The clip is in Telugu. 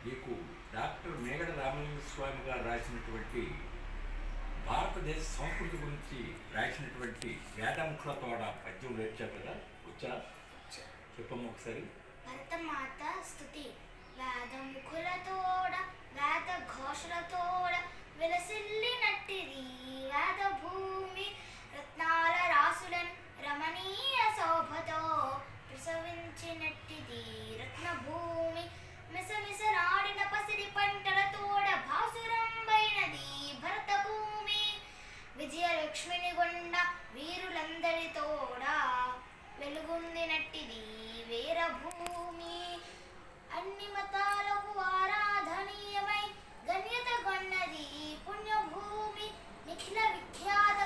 మీకు డాక్టర్ మేగడ రామలింగ స్వామి గారు రాసినటువంటి భారతదేశ సంస్కృతి గురించి రాసినటువంటి వేదముఖులతోడ పద్యం వేర్చా కదా, వచ్చా? చెప్పమ్మ ఒకసారి. భరతమాత స్తుతి. వేదముఖులతోడ వేద ఘోషలతోడ విలసిల్లినట్టిది వేద భూమి, రత్నాల రాసులన్ రమణీయ శోభతో ప్రసవించినట్టిది రత్నభూమి, మిసమిసలాడిన పసిడి పంటలతోడ భాసురంబైనది భరత భూమి, విజయలక్ష్మిని గొండ వీరులందరితోడ వెలుగొందినట్టిది వీరభూమి, అన్ని మతాలకు ఆరాధనీయమై గణ్యత గొన్నది పుణ్యభూమి, నిఖిల విఖ్యాత